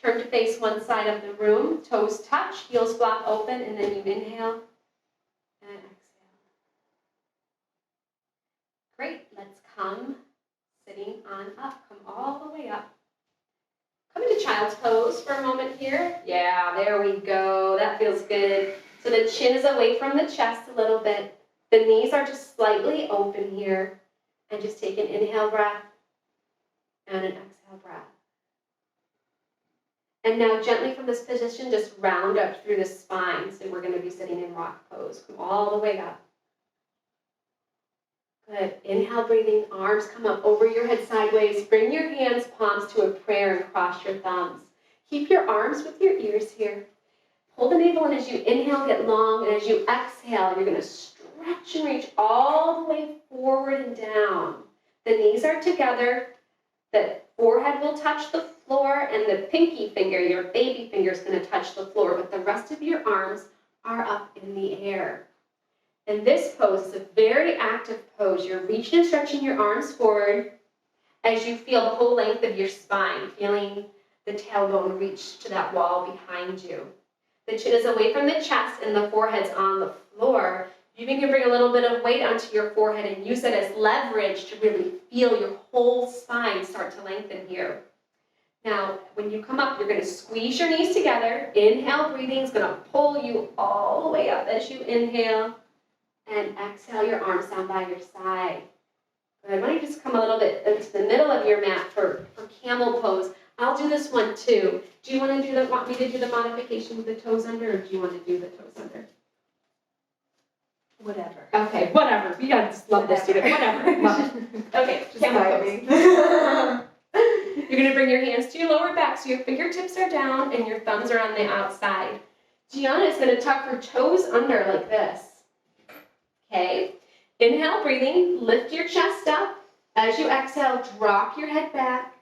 Turn to face one side of the room. Toes touch, heels flop open, and then you inhale and exhale. Great. Let's come sitting on up. Come all the way up. Come into child's pose for a moment here. Yeah, there we go. That feels good. So the chin is away from the chest a little bit. The knees are just slightly open here. And just take an inhale breath and an exhale breath. And now gently from this position, just round up through the spine. So we're going to be sitting in rock pose. Come all the way up. Good. Inhale, breathing. Arms come up over your head sideways. Bring your hands, palms to a prayer and cross your thumbs. Keep your arms with your ears here. Pull the navel in as you inhale, get long. And as you exhale, you're going to stretch and reach all the way forward and down. The knees are together. The forehead will touch the floor, and the pinky finger, your baby finger, is going to touch the floor, but the rest of your arms are up in the air. And this pose is a very active pose. You're reaching and stretching your arms forward as you feel the whole length of your spine, feeling the tailbone reach to that wall behind you. The chin is away from the chest and the forehead's on the floor. You can bring a little bit of weight onto your forehead and use it as leverage to really feel your whole spine start to lengthen here. Now, when you come up, you're going to squeeze your knees together. Inhale, breathing is going to pull you all the way up as you inhale. And exhale your arms down by your side. Good. Why don't you just come a little bit into the middle of your mat for camel pose. I'll do this one too. Do you want me to do the modification with the toes under, or do you want to do the toes under? Whatever. Okay, whatever. You guys love this student. Whatever. Love it. Okay, camel pose. You're going to bring your hands to your lower back so your fingertips are down and your thumbs are on the outside. Gianna is going to tuck her toes under like this. Okay. Inhale, breathing. Lift your chest up. As you exhale, drop your head back.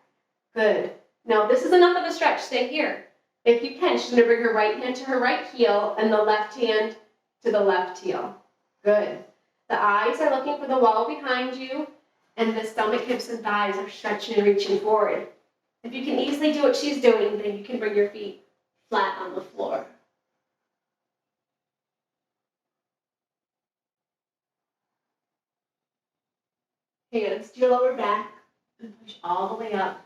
Good. Now, this is enough of a stretch. Stay here. If you can, she's going to bring her right hand to her right heel and the left hand to the left heel. Good. The eyes are looking for the wall behind you, and the stomach, hips, and thighs are stretching and reaching forward. If you can easily do what she's doing, then you can bring your feet flat on the floor. Hands to your lower back, and push all the way up,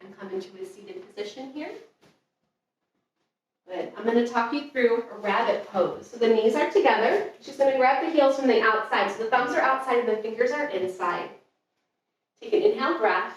and come into a seated position here. Good. I'm going to talk you through a rabbit pose. So the knees are together. She's going to grab the heels from the outside. So the thumbs are outside and the fingers are inside. Take an inhale breath.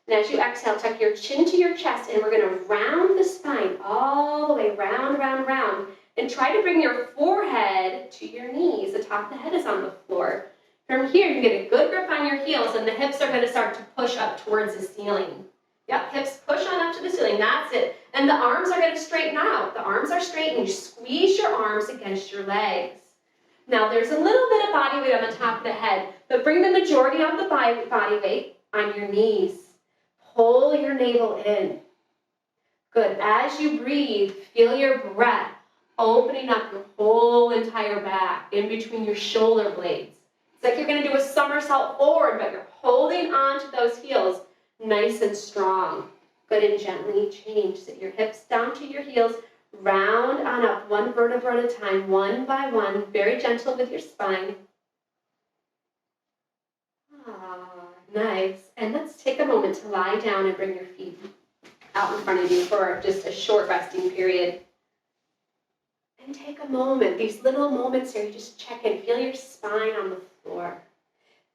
And as you exhale, tuck your chin to your chest, and we're going to round the spine all the way round, round, round. And try to bring your forehead to your knees. The top of the head is on the floor. From here, you get a good grip on your heels, and the hips are going to start to push up towards the ceiling. Yep, hips push on up to the ceiling. That's it. And the arms are going to straighten out. The arms are straight, and you squeeze your arms against your legs. Now, there's a little bit of body weight on the top of the head, but bring the majority of the body weight on your knees. Pull your navel in. Good. As you breathe, feel your breath opening up your whole entire back in between your shoulder blades. It's like you're going to do a somersault forward, but you're holding on to those heels nice and strong. Good, and gently change. Sit your hips down to your heels. Round on up, one vertebra at a time, one by one. Very gentle with your spine. Nice. And let's take a moment to lie down and bring your feet out in front of you for just a short resting period. And take a moment, these little moments here, you just check in. Feel your spine on the floor.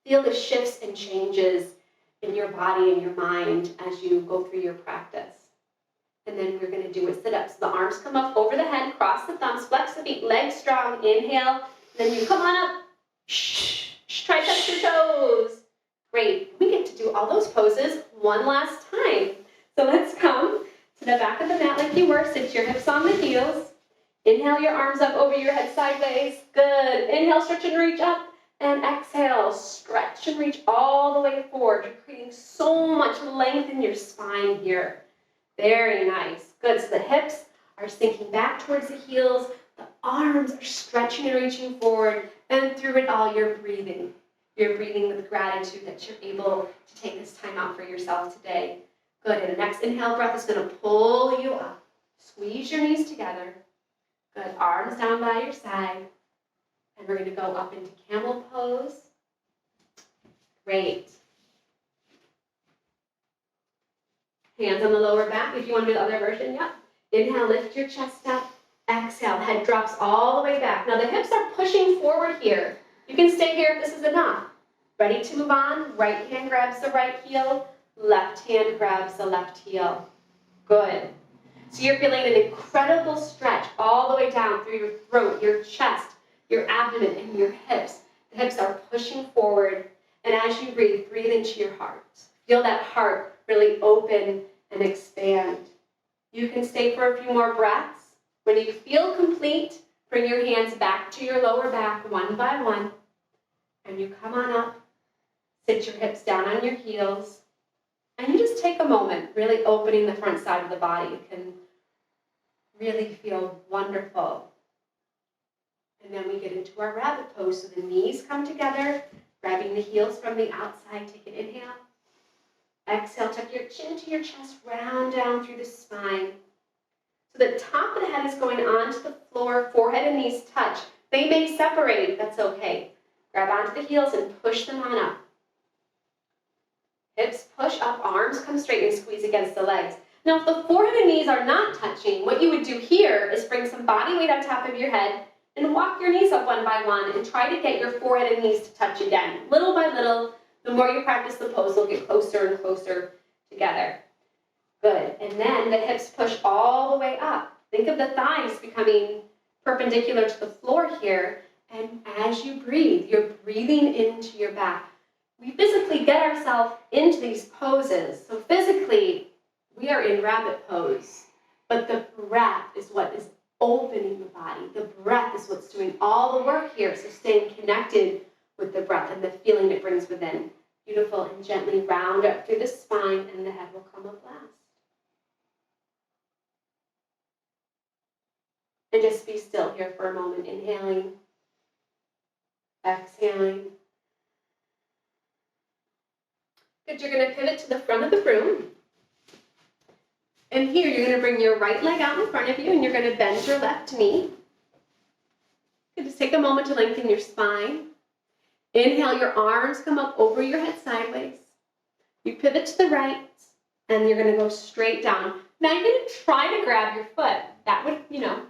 Feel the shifts and changes in your body and your mind as you go through your practice. And then we're going to do a sit-up. So the arms come up over the head, cross the thumbs, flex the feet, legs strong, inhale. Then you come on up. Try to touch your toes. Great. We get to do all those poses one last time. So let's come to the back of the mat like you were. Sit your hips on the heels. Inhale your arms up over your head sideways. Good. Inhale, stretch and reach up. And exhale, stretch and reach all the way forward. You're creating so much length in your spine here. Very nice. Good. So the hips are sinking back towards the heels. The arms are stretching and reaching forward. And through it all, you're breathing. You're breathing with gratitude that you're able to take this time out for yourself today. Good. And the next inhale breath is going to pull you up. Squeeze your knees together. Good. Arms down by your side. And we're going to go up into camel pose. Great. Hands on the lower back. If you want to do the other version, yep. Inhale, lift your chest up. Exhale, head drops all the way back. Now the hips are pushing forward here. You can stay here if this is enough. Ready to move on? Right hand grabs the right heel. Left hand grabs the left heel. Good. So you're feeling an incredible stretch all the way down through your throat, your chest, your abdomen, and your hips. The hips are pushing forward. And as you breathe, breathe into your heart. Feel that heart really open and expand. You can stay for a few more breaths. When you feel complete, bring your hands back to your lower back one by one. And you come on up. Sit your hips down on your heels. And you just take a moment, really opening the front side of the body. You can really feel wonderful. And then we get into our rabbit pose. So the knees come together, grabbing the heels from the outside. Take an inhale. Exhale, tuck your chin to your chest, round down through the spine. So the top of the head is going onto the floor, forehead and knees touch. They may separate, that's okay. Grab onto the heels and push them on up. Hips push up, arms come straight and squeeze against the legs. Now, if the forehead and knees are not touching, what you would do here is bring some body weight on top of your head and walk your knees up one by one and try to get your forehead and knees to touch again. Little by little, the more you practice the pose, they'll get closer and closer together. Good. And then the hips push all the way up. Think of the thighs becoming perpendicular to the floor here. And as you breathe, you're breathing into your back. We physically get ourselves into these poses. So physically, we are in rabbit pose. But the breath is what is opening the body. The breath is what's doing all the work here. So staying connected with the breath and the feeling it brings within. Beautiful. And gently round up through the spine, and the head will come up last. And just be still here for a moment. Inhaling. Exhaling. Good. You're going to pivot to the front of the room. And here, you're going to bring your right leg out in front of you, and you're going to bend your left knee. Good. Just take a moment to lengthen your spine. Inhale, your arms come up over your head sideways. You pivot to the right, and you're going to go straight down. Now, you're going to try to grab your foot. That would,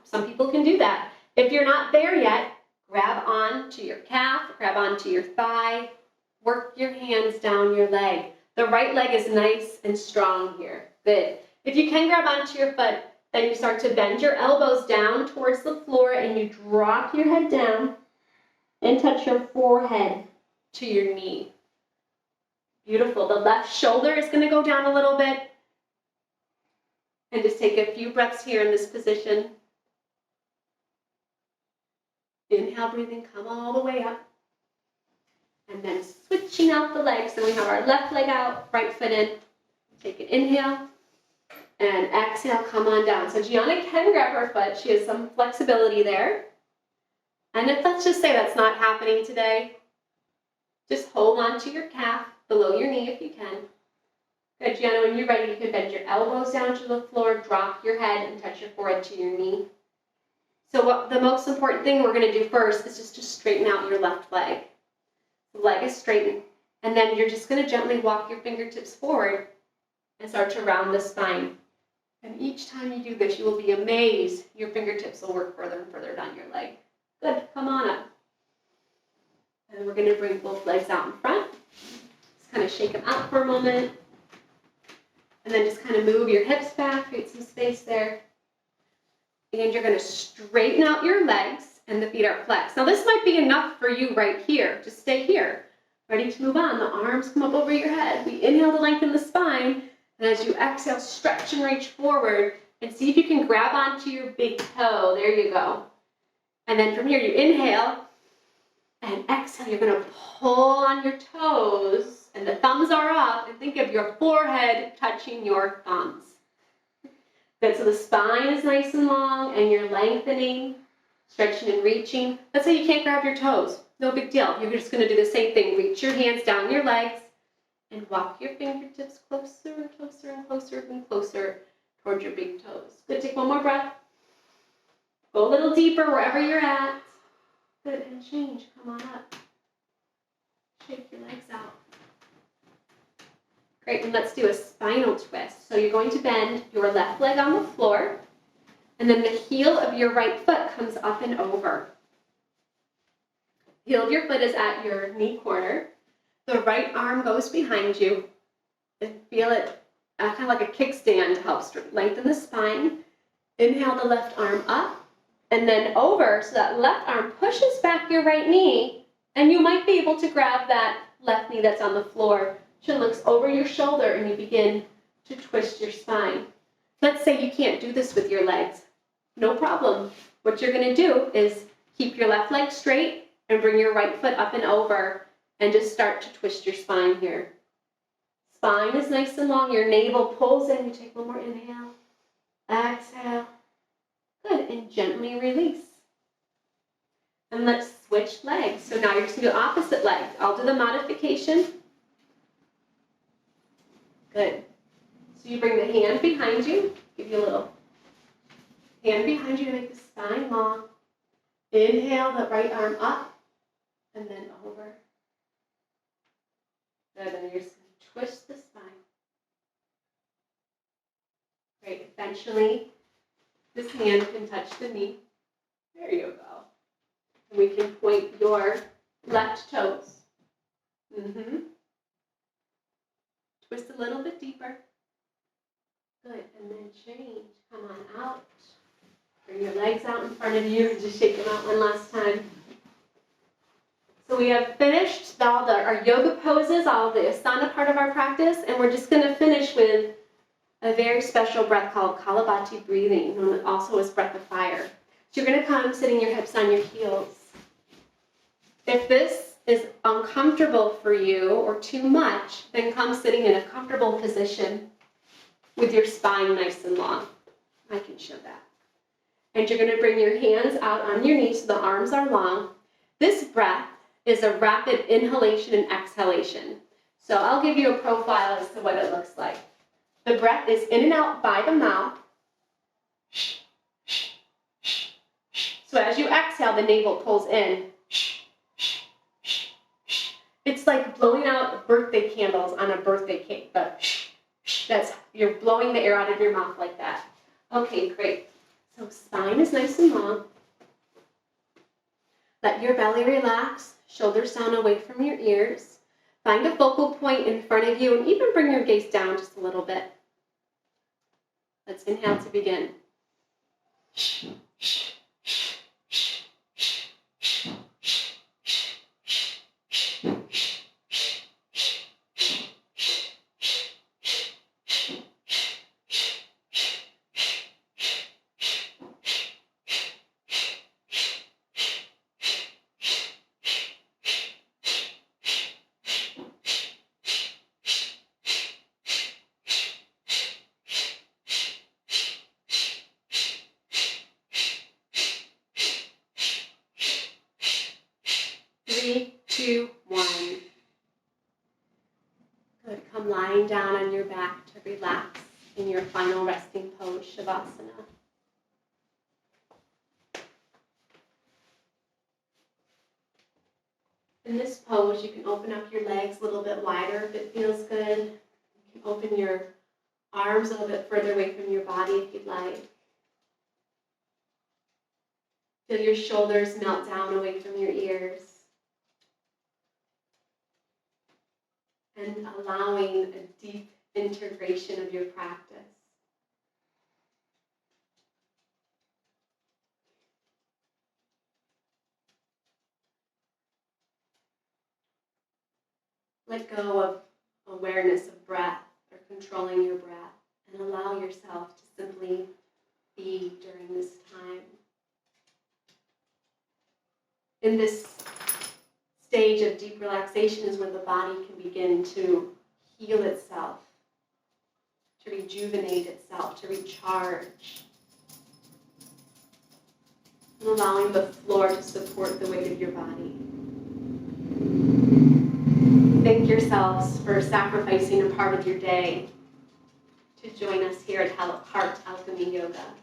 some people can do that. If you're not there yet, grab onto your calf, grab onto your thigh, work your hands down your leg. The right leg is nice and strong here. Good. If you can grab onto your foot, then you start to bend your elbows down towards the floor and you drop your head down and touch your forehead to your knee. Beautiful. The left shoulder is going to go down a little bit. And just take a few breaths here in this position. Inhale, breathing, come all the way up. And then switching out the legs. So we have our left leg out, right foot in. Take an inhale. And exhale, come on down. So Gianna can grab her foot. She has some flexibility there. And if let's just say that's not happening today, just hold on to your calf below your knee if you can. Good, Gianna, when you're ready, you can bend your elbows down to the floor, drop your head, and touch your forehead to your knee. So the most important thing we're going to do first is just to straighten out your left leg. The leg is straightened, and then you're just going to gently walk your fingertips forward and start to round the spine. And each time you do this, you will be amazed. Your fingertips will work further and further down your leg. Good, come on up. And we're going to bring both legs out in front. Just kind of shake them out for a moment. And then just kind of move your hips back, create some space there. And you're going to straighten out your legs and the feet are flexed. Now this might be enough for you right here. Just stay here. Ready to move on. The arms come up over your head. We inhale to lengthen the spine. And as you exhale, stretch and reach forward. And see if you can grab onto your big toe. There you go. And then from here, you inhale. And exhale, you're going to pull on your toes. And the thumbs are up, and think of your forehead touching your thumbs. Good, so the spine is nice and long, and you're lengthening, stretching and reaching. Let's say you can't grab your toes. No big deal. You're just going to do the same thing. Reach your hands down your legs, and walk your fingertips closer and closer and closer and closer towards your big toes. Good, take one more breath. Go a little deeper wherever you're at. Good, and change. Come on up. Shake your legs out. Great, and let's do a spinal twist. So you're going to bend your left leg on the floor, and then the heel of your right foot comes up and over. Heel of your foot is at your knee corner. The right arm goes behind you. And feel it kind of like a kickstand helps lengthen the spine. Inhale the left arm up, and then over, so that left arm pushes back your right knee, and you might be able to grab that left knee that's on the floor. Chin looks over your shoulder and you begin to twist your spine. Let's say you can't do this with your legs. No problem. What you're going to do is keep your left leg straight and bring your right foot up and over and just start to twist your spine here. Spine is nice and long. Your navel pulls in. You take one more inhale. Exhale. Good. And gently release. And let's switch legs. So now you're just going to do opposite leg. I'll do the modification. Good. So you bring the hand behind you. Give you a little hand behind you to make the spine long. Inhale the right arm up and then over. Good, then you're just going to twist the spine. Great, eventually this hand can touch the knee. There you go. And we can point your left toes. Twist a little bit deeper. Good, and then change. Come on out. Bring your legs out in front of you and just shake them out one last time. So we have finished our yoga poses, all the asana part of our practice, and we're just going to finish with a very special breath called Kalabati breathing, known also as breath of fire. So you're going to come sitting your hips on your heels. If this is uncomfortable for you or too much, then come sitting in a comfortable position with your spine nice and long. I can show that. And you're going to bring your hands out on your knees so the arms are long. This breath is a rapid inhalation and exhalation. So I'll give you a profile as to what it looks like. The breath is in and out by the mouth. So as you exhale, the navel pulls in. It's like blowing out birthday candles on a birthday cake, but you're blowing the air out of your mouth like that. Okay, great. So spine is nice and long. Let your belly relax, shoulders down away from your ears. Find a focal point in front of you and even bring your gaze down just a little bit. Let's inhale to begin. Three, two, one. Good. Come lying down on your back to relax in your final resting pose, Shavasana. In this pose, you can open up your legs a little bit wider if it feels good. You can open your arms a little bit further away from your body if you'd like. Feel your shoulders melt down away from your ears. And allowing a deep integration of your practice. Let go of awareness of breath or controlling your breath and allow yourself to simply be during this time. In this stage of deep relaxation is when the body can begin to heal itself, to rejuvenate itself, to recharge, and allowing the floor to support the weight of your body. Thank yourselves for sacrificing a part of your day to join us here at Heart Alchemy Yoga.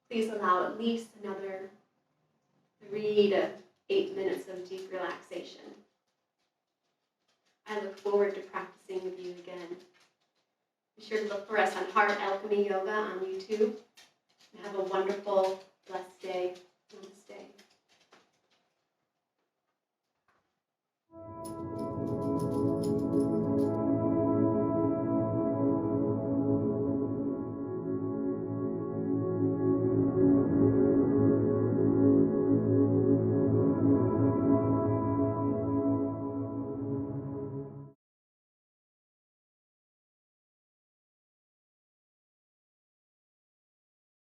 Please allow at least another 3 to 8 minutes of deep relaxation. I look forward to practicing with you again. Be sure to look for us on Heart Alchemy Yoga on YouTube. And have a wonderful, blessed day.